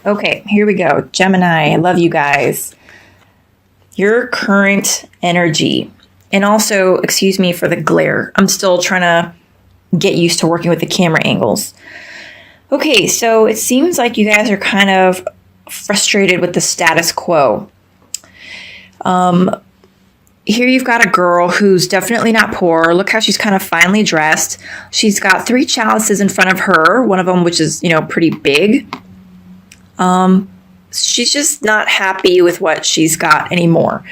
Okay, here we go. Gemini, I love you guys. Your current energy. And also, excuse me for the glare. I'm still trying to get used to working with the camera angles. Okay, so it seems like you guys are kind of frustrated with the status quo. Here you've got a girl who's definitely not poor. Look how she's kind of finely dressed. She's got 3 chalices in front of her, one of them which is, pretty big. She's just not happy with what she's got anymore.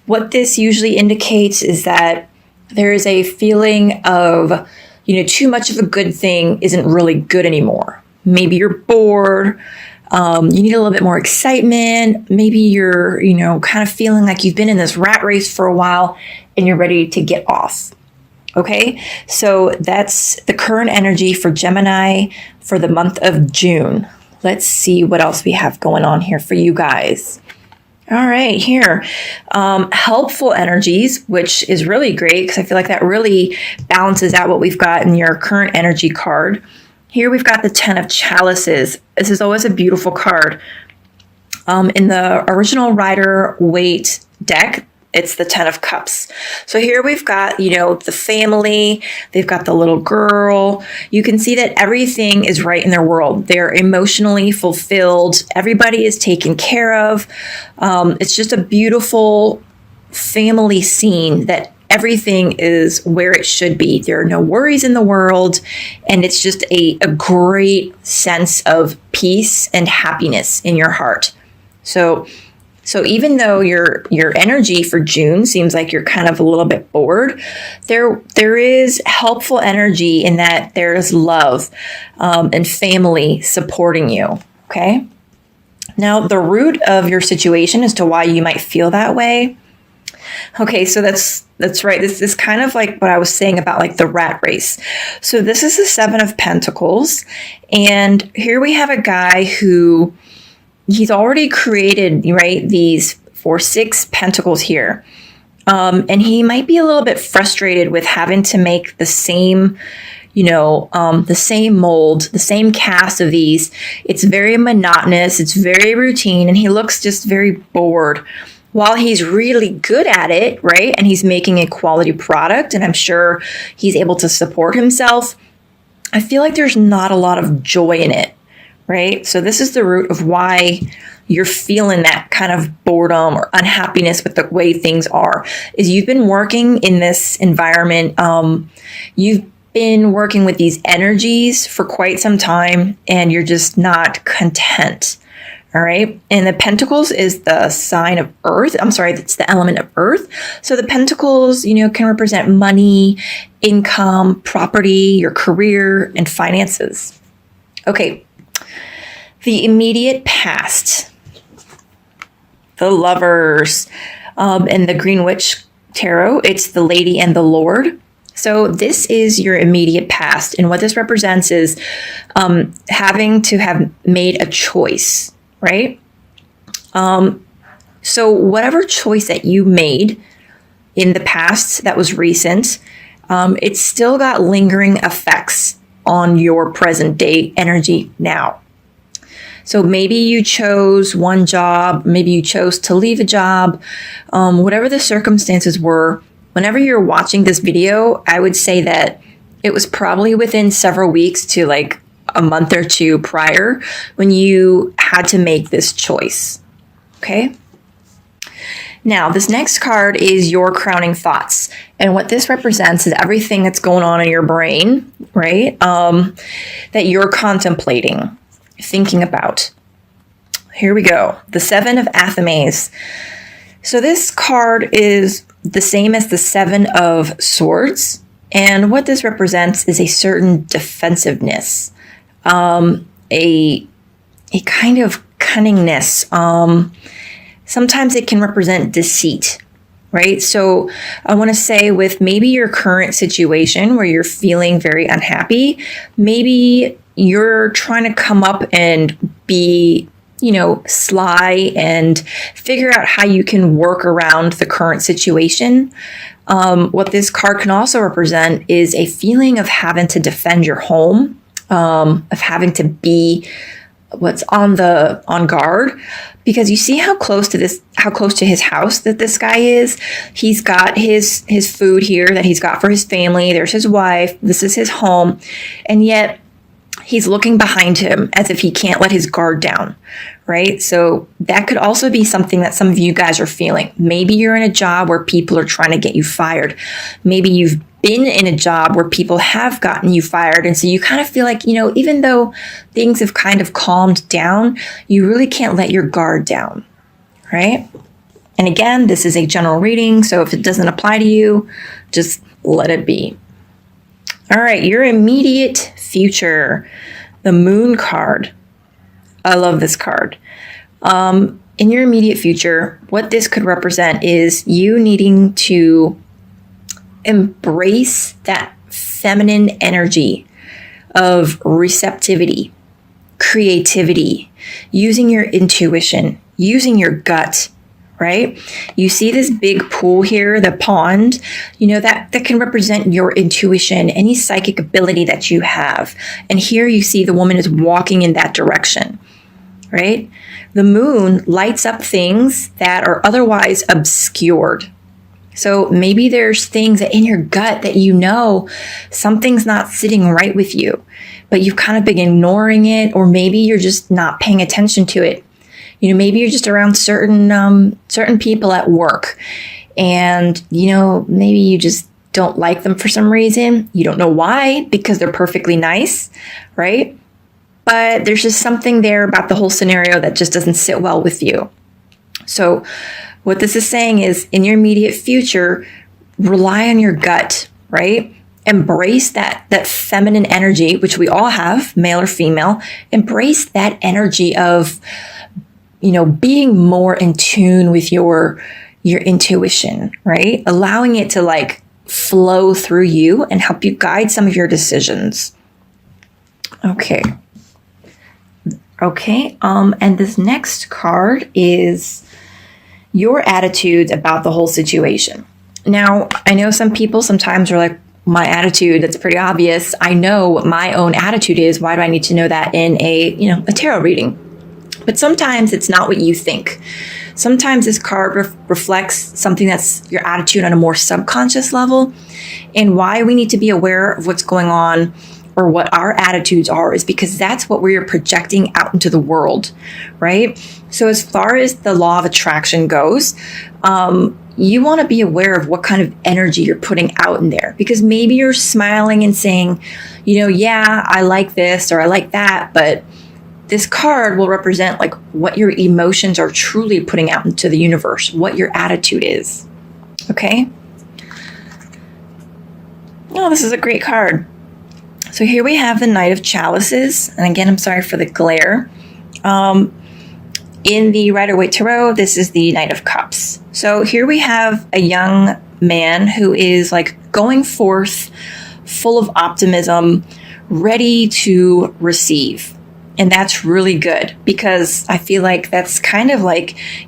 What this usually indicates is that there is a feeling of, too much of a good thing isn't really good anymore. Maybe you're bored. You need a little bit more excitement. Maybe you're, kind of feeling like you've been in this rat race for a while and you're ready to get off. Okay, so that's the current energy for Gemini for the month of June. Let's see what else we have going on here for you guys. All right, here, helpful energies, which is really great because I feel like that really balances out what we've got in your current energy card. Here we've got the 10 of Chalices. This is always a beautiful card. In the original Rider-Waite deck, it's the 10 of Cups. So here we've got, the family. They've got the little girl. You can see that everything is right in their world. They're emotionally fulfilled. Everybody is taken care of. It's just a beautiful family scene that everything is where it should be. There are no worries in the world. And it's just a great sense of peace and happiness in your heart. So even though your energy for June seems like you're kind of a little bit bored, there is helpful energy in that there's love and family supporting you, okay? Now, the root of your situation as to why you might feel that way. Okay, so that's right. This is kind of like what I was saying about like the rat race. So this is the 7 of Pentacles. And here we have a guy who he's already created, right, these 6 pentacles here. And he might be a little bit frustrated with having to make the same, the same mold, the same cast of these. It's very monotonous. It's very routine. And he looks just very bored. While he's really good at it, right, and he's making a quality product, and I'm sure he's able to support himself, I feel like there's not a lot of joy in it, right? So this is the root of why you're feeling that kind of boredom or unhappiness with the way things are, is you've been working in this environment. You've been working with these energies for quite some time, and you're just not content. All right. And the Pentacles is the sign of Earth. I'm sorry, that's the element of Earth. So the Pentacles, can represent money, income, property, your career, and finances. Okay. The immediate past. The Lovers. And the Green Witch Tarot, it's the Lady and the Lord. So this is your immediate past. And what this represents is having to have made a choice. Right? So whatever choice that you made in the past that was recent, it's still got lingering effects on your present day energy now. So maybe you chose one job, maybe you chose to leave a job, whatever the circumstances were. Whenever you're watching this video, I would say that it was probably within several weeks to like a month or 2 prior when you had to make this choice. Okay. Now, this next card is your crowning thoughts. And what this represents is everything that's going on in your brain, right? That you're contemplating, thinking about. Here we go. The 7 of Athames. So this card is the same as the 7 of Swords. And what this represents is a certain defensiveness. A kind of cunningness. Sometimes it can represent deceit, right? So I want to say with maybe your current situation where you're feeling very unhappy, maybe you're trying to come up and be, sly and figure out how you can work around the current situation. What this card can also represent is a feeling of having to defend your home. Of having to be on guard, because you see how close to his house that this guy is. He's got his food here that he's got for his family. There's his wife. This is his home. And yet he's looking behind him as if he can't let his guard down, right? So that could also be something that some of you guys are feeling. Maybe you're in a job where people are trying to get you fired. Maybe you've been in a job where people have gotten you fired. And so you kind of feel like, even though things have kind of calmed down, you really can't let your guard down, right? And again, this is a general reading. So if it doesn't apply to you, just let it be. All right, your immediate future, the Moon card. I love this card. In your immediate future, what this could represent is you needing to embrace that feminine energy of receptivity, creativity, using your intuition, using your gut, right? You see this big pool here, the pond, that can represent your intuition, any psychic ability that you have. And here you see the woman is walking in that direction, right? The moon lights up things that are otherwise obscured. So maybe there's things that in your gut that something's not sitting right with you, but you've kind of been ignoring it, or maybe you're just not paying attention to it. Maybe you're just around certain people at work, and maybe you just don't like them for some reason. You don't know why, because they're perfectly nice, right? But there's just something there about the whole scenario that just doesn't sit well with you. So what this is saying is, in your immediate future, rely on your gut, right? Embrace that feminine energy, which we all have, male or female. Embrace that energy of being more in tune with your intuition, right? Allowing it to flow through you and help you guide some of your decisions. Okay. And this next card is your attitudes about the whole situation. Now, I know some people sometimes are like, my attitude, that's pretty obvious. I know what my own attitude is. Why do I need to know that in a tarot reading? But sometimes it's not what you think. Sometimes this card reflects something that's your attitude on a more subconscious level. And why we need to be aware of what's going on or what our attitudes are is because that's what we're projecting out into the world, right? So as far as the law of attraction goes, you want to be aware of what kind of energy you're putting out in there, because maybe you're smiling and saying, yeah, I like this or I like that, but this card will represent what your emotions are truly putting out into the universe, what your attitude is. Okay? Oh, this is a great card. So here we have the Knight of Chalices. And again, I'm sorry for the glare. In the Rider-Waite Tarot, this is the Knight of Cups. So here we have a young man who is going forth, full of optimism, ready to receive. And that's really good, because I feel like that's kind of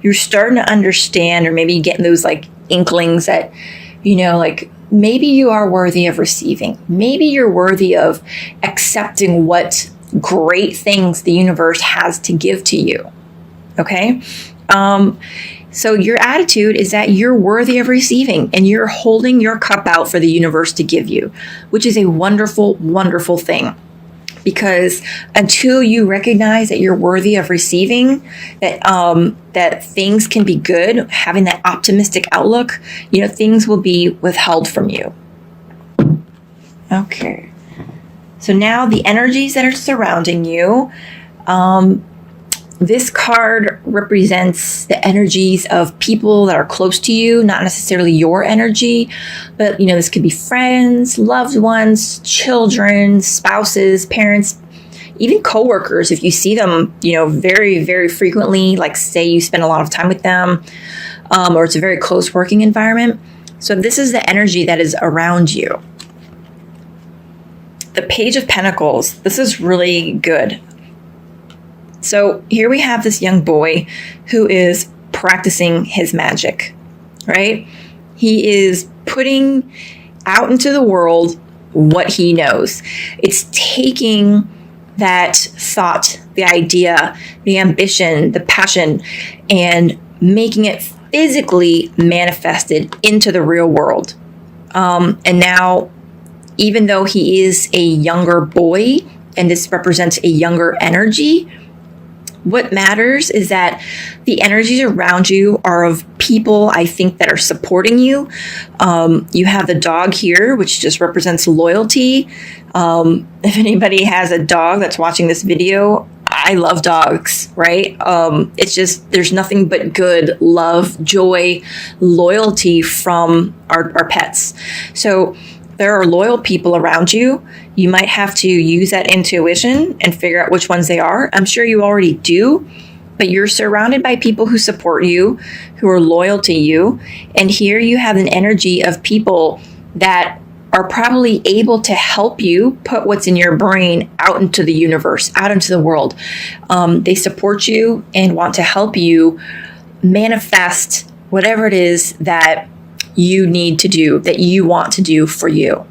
you're starting to understand, or maybe you get those inklings that, maybe you are worthy of receiving. Maybe you're worthy of accepting what great things the universe has to give to you. Okay? So your attitude is that you're worthy of receiving, and you're holding your cup out for the universe to give you, which is a wonderful, wonderful thing. Because until you recognize that you're worthy of receiving, that things can be good, having that optimistic outlook, things will be withheld from you. Okay. So now the energies that are surrounding you, this card represents the energies of people that are close to you, not necessarily your energy, but this could be friends, loved ones, children, spouses, parents, even coworkers. If you see them, very, very frequently, say you spend a lot of time with them, or it's a very close working environment. So this is the energy that is around you. The Page of Pentacles. This is really good. So here we have this young boy who is practicing his magic, right? He is putting out into the world what he knows. It's taking that thought, the idea, the ambition, the passion, and making it physically manifested into the real world. And now, even though he is a younger boy, and this represents a younger energy, what matters is that the energies around you are of people, I think, that are supporting you. You have the dog here, which just represents loyalty. If anybody has a dog that's watching this video, I love dogs, right? It's just, there's nothing but good, love, joy, loyalty from our pets. So there are loyal people around you. You might have to use that intuition and figure out which ones they are. I'm sure you already do, but you're surrounded by people who support you, who are loyal to you. And here you have an energy of people that are probably able to help you put what's in your brain out into the universe, out into the world. They support you and want to help you manifest whatever it is that you need to do, that you want to do for you.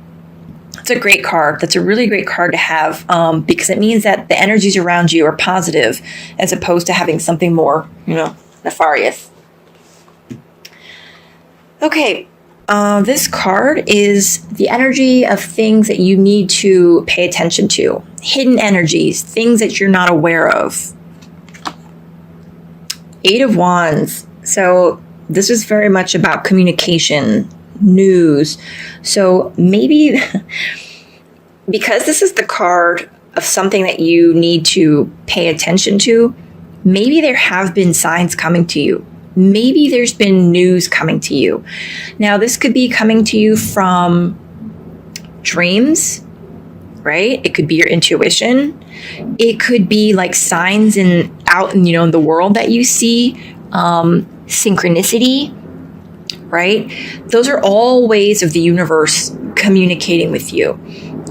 It's a great card. That's a really great card to have, because it means that the energies around you are positive as opposed to having something more, nefarious. Okay, this card is the energy of things that you need to pay attention to. Hidden energies, things that you're not aware of. 8 of Wands. So this is very much about communication, news. So maybe because this is the card of something that you need to pay attention to, maybe there have been signs coming to you. Maybe there's been news coming to you. Now, this could be coming to you from dreams, right? It could be your intuition. It could be like signs out in the world that you see, synchronicity, right? Those are all ways of the universe communicating with you.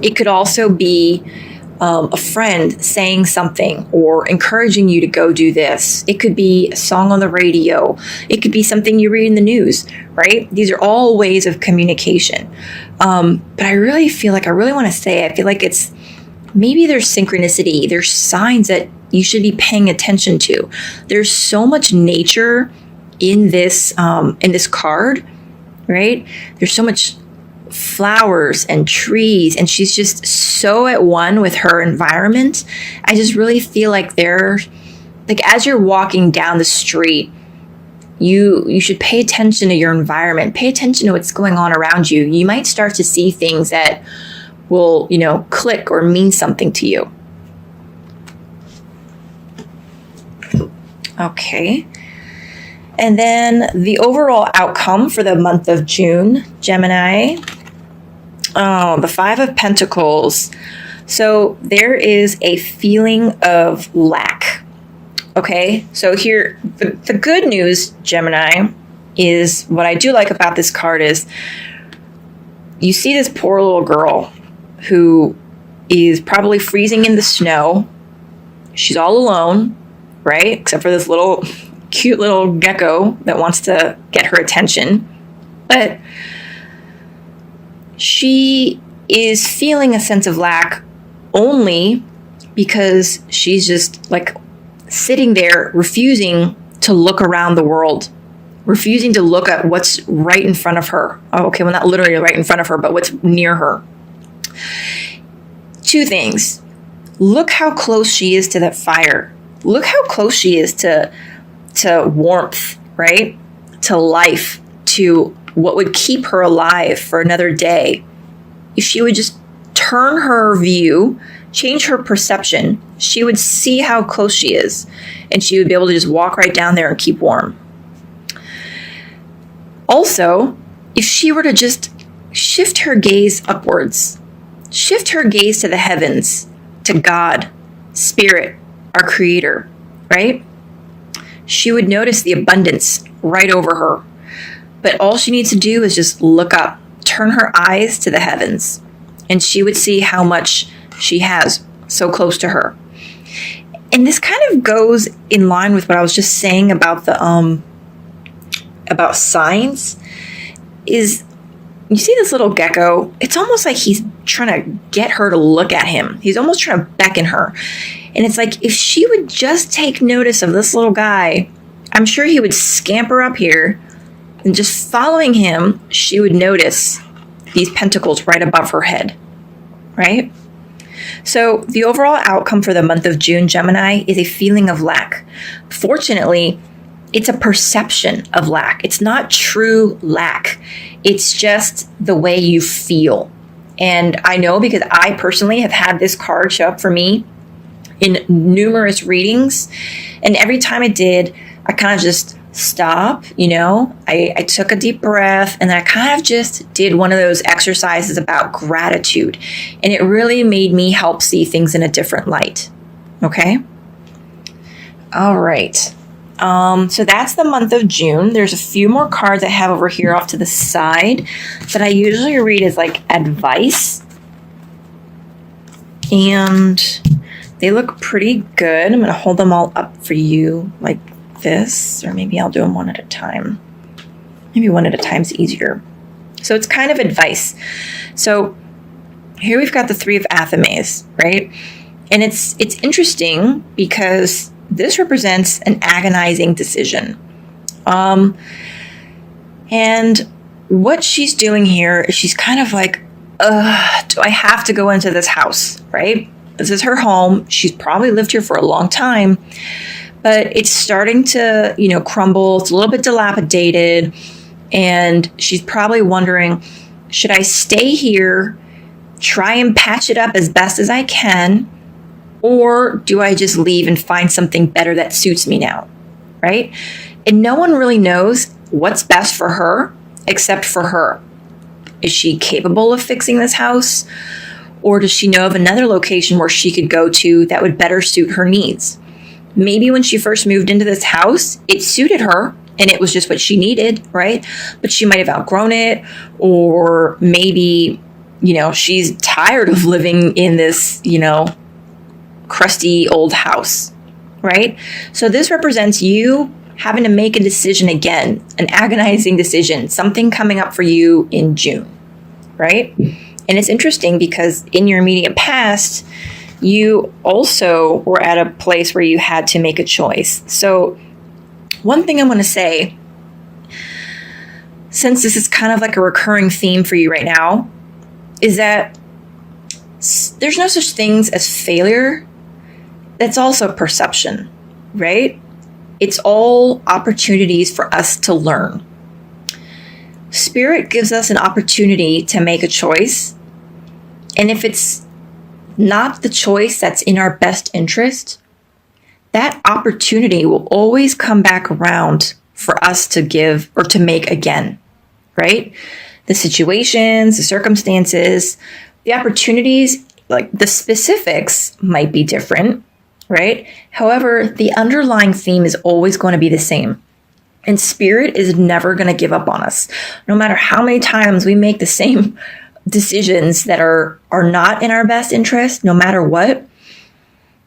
It could also be a friend saying something or encouraging you to go do this. It could be a song on the radio. It could be something you read in the news, right? These are all ways of communication. But I really feel like, I feel like it's, maybe there's synchronicity. There's signs that you should be paying attention to. There's so much nature in this card, right? There's so much flowers and trees, and she's just so at one with her environment. I just really feel like as you're walking down the street, you should pay attention to your environment, pay attention to what's going on around you. You might start to see things that will, click or mean something to you. Okay. And then the overall outcome for the month of June, Gemini. Oh, the 5 of Pentacles. So there is a feeling of lack. Okay, so here, the good news, Gemini, is what I do like about this card is you see this poor little girl who is probably freezing in the snow. She's all alone, right? Except for this cute little gecko that wants to get her attention. But she is feeling a sense of lack only because she's just sitting there refusing to look around the world, refusing to look at what's right in front of her. Oh, okay, well, not literally right in front of her, but what's near her. 2 things. Look how close she is to that fire. Look how close she is to warmth, right? To life, to what would keep her alive for another day. If she would just turn her view, change her perception, she would see how close she is, and she would be able to just walk right down there and keep warm. Also, if she were to just shift her gaze upwards, shift her gaze to the heavens, to God, Spirit, our Creator, right? She would notice the abundance right over her. But all she needs to do is just look up, turn her eyes to the heavens, and she would see how much she has so close to her. And this kind of goes in line with what I was just saying about about signs. Is you see this little gecko, it's almost like he's trying to get her to look at him. He's almost trying to beckon her. And it's like, if she would just take notice of this little guy, I'm sure he would scamper up here, and just following him, she would notice these pentacles right above her head, right? So the overall outcome for the month of June, Gemini, is a feeling of lack. Fortunately, it's a perception of lack. It's not true lack. It's just the way you feel. And I know, because I personally have had this card show up for me in numerous readings. And every time it did, I kind of just stop, I took a deep breath, and then I kind of just did one of those exercises about gratitude. And it really made me help see things in a different light. Okay? All right. So that's the month of June. There's a few more cards I have over here off to the side that I usually read as like advice. And they look pretty good. I'm going to hold them all up for you like this, or maybe I'll do them one at a time. Maybe one at a time is easier. So it's kind of advice. So here we've got the Three of Athames, right? And it's interesting because this represents an agonizing decision. And what she's doing here is she's kind of like, do I have to go into this house, right? This is her home. She's probably lived here for a long time, but it's starting to, crumble. It's a little bit dilapidated. And she's probably wondering, should I stay here, try and patch it up as best as I can, or do I just leave and find something better that suits me now, right? And no one really knows what's best for her except for her. Is she capable of fixing this house? Or does she know of another location where she could go to that would better suit her needs? Maybe when she first moved into this house, it suited her and it was just what she needed, right? But she might have outgrown it, or maybe, she's tired of living in this, crusty old house, right? So this represents you having to make a decision again, an agonizing decision, something coming up for you in June, right? And it's interesting because in your immediate past, you also were at a place where you had to make a choice. So one thing I want to say, since this is kind of like a recurring theme for you right now, is that there's no such things as failure. That's also perception, right? It's all opportunities for us to learn. Spirit gives us an opportunity to make a choice. And if it's not the choice that's in our best interest, that opportunity will always come back around for us to give or to make again, right? The situations, the circumstances, the opportunities, like the specifics might be different, right? However, the underlying theme is always going to be the same. And Spirit is never going to give up on us. No matter how many times we make the same decisions that are not in our best interest, no matter what,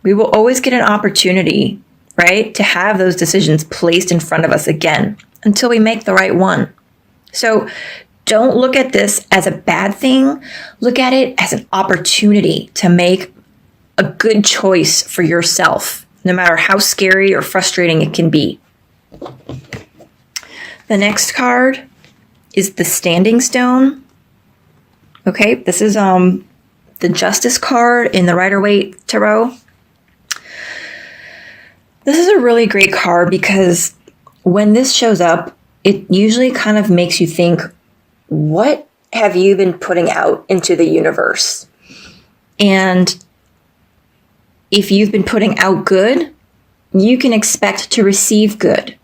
we will always get an opportunity, right, to have those decisions placed in front of us again until we make the right one. So don't look at this as a bad thing. Look at it as an opportunity to make a good choice for yourself, no matter how scary or frustrating it can be. The next card is the Standing Stone. Okay, this is the Justice card in the Rider-Waite Tarot. This is a really great card because when this shows up, it usually kind of makes you think, what have you been putting out into the universe? And if you've been putting out good, you can expect to receive good.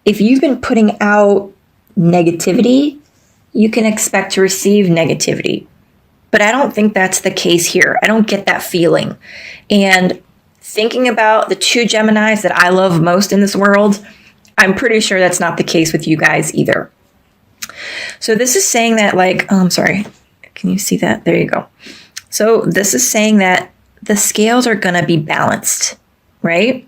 If you've been putting out negativity, you can expect to receive negativity. But I don't think that's the case here. I don't get that feeling. And thinking about the two Geminis that I love most in this world, I'm pretty sure that's not the case with you guys either. So this is saying that, I'm sorry. Can you see that? There you go. So this is saying that the scales are going to be balanced, right?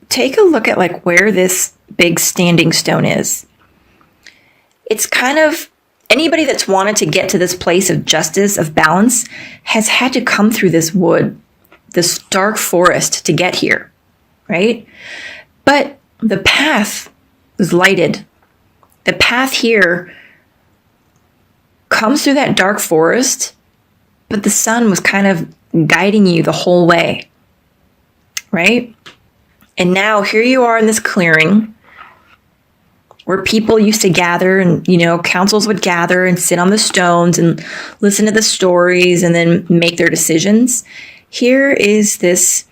Take a look at where this big standing stone is. It's kind of Anybody that's wanted to get to this place of justice, of balance, has had to come through this wood, this dark forest to get here, right? But the path was lighted. The path here comes through that dark forest, but the sun was kind of guiding you the whole way, right? And now here you are in this clearing where people used to gather and, councils would gather and sit on the stones and listen to the stories and then make their decisions. Here is this,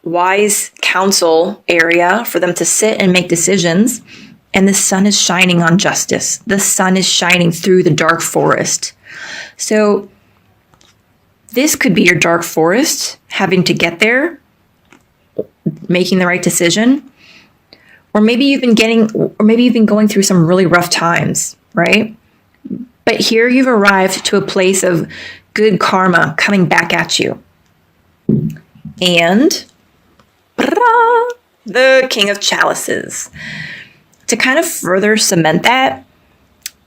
wise council area for them to sit and make decisions. And the sun is shining on justice. The sun is shining through the dark forest. So this could be your dark forest, having to get there, making the right decision. Or maybe you've been going through some really rough times, right? But here you've arrived to a place of good karma coming back at you. And the King of Chalices. To kind of further cement that,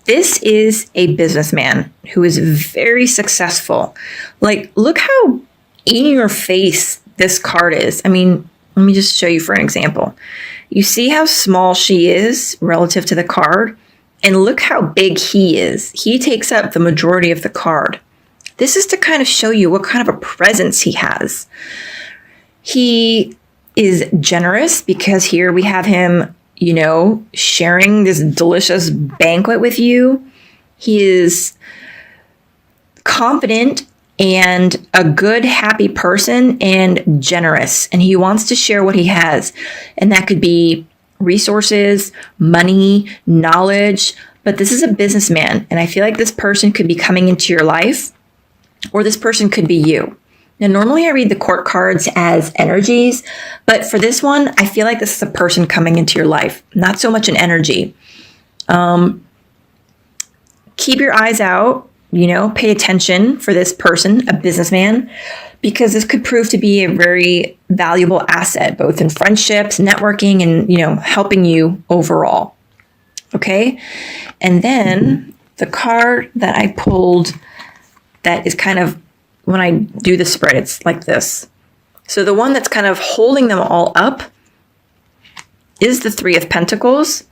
this is a businessman who is very successful. Like, look how in your face this card is. I mean, let me just show you for an example. You see how small she is relative to the card? And look how big he is. He takes up the majority of the card. This is to kind of show you what kind of a presence he has. He is generous because here we have him, sharing this delicious banquet with you. He is confident and a good, happy person and generous. And he wants to share what he has. And that could be resources, money, knowledge. But this is a businessman. And I feel like this person could be coming into your life, or this person could be you. Now, normally I read the court cards as energies, but for this one, I feel like this is a person coming into your life, not so much an energy. Keep your eyes out, pay attention for this person, a businessman, because this could prove to be a very valuable asset, both in friendships, networking, and, helping you overall. Okay. And then the card that I pulled that is kind of, when I do the spread, it's like this. So the one that's kind of holding them all up is the Three of Pentacles.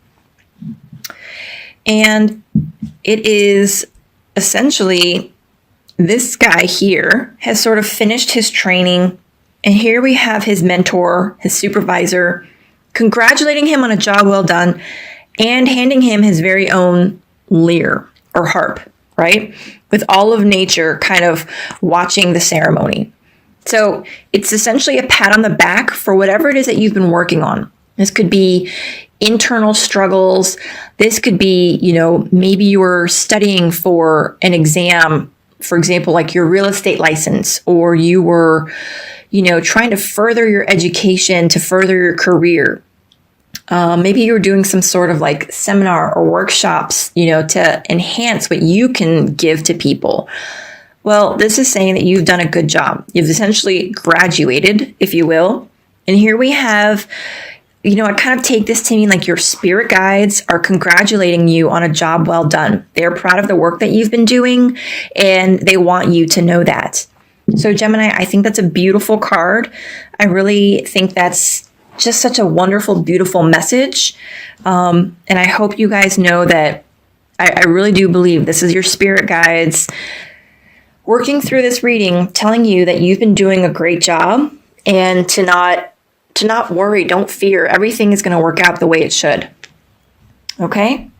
And it is essentially this guy here has sort of finished his training. And here we have his mentor, his supervisor, congratulating him on a job well done and handing him his very own lyre or harp, right? With all of nature kind of watching the ceremony. So it's essentially a pat on the back for whatever it is that you've been working on. This could be internal struggles. This could be, maybe you were studying for an exam, for example, like your real estate license, or you were, trying to further your education to further your career. Maybe you're doing some sort of like seminar or workshops, to enhance what you can give to people. Well, this is saying that you've done a good job. You've essentially graduated, if you will. And here we have, I kind of take this to mean like your spirit guides are congratulating you on a job well done. They're proud of the work that you've been doing, and they want you to know that. So Gemini, I think that's a beautiful card. I really think that's just such a wonderful, beautiful message. And I hope you guys know that I really do believe this is your spirit guides working through this reading, telling you that you've been doing a great job, and to not worry, don't fear. Everything is going to work out the way it should. Okay?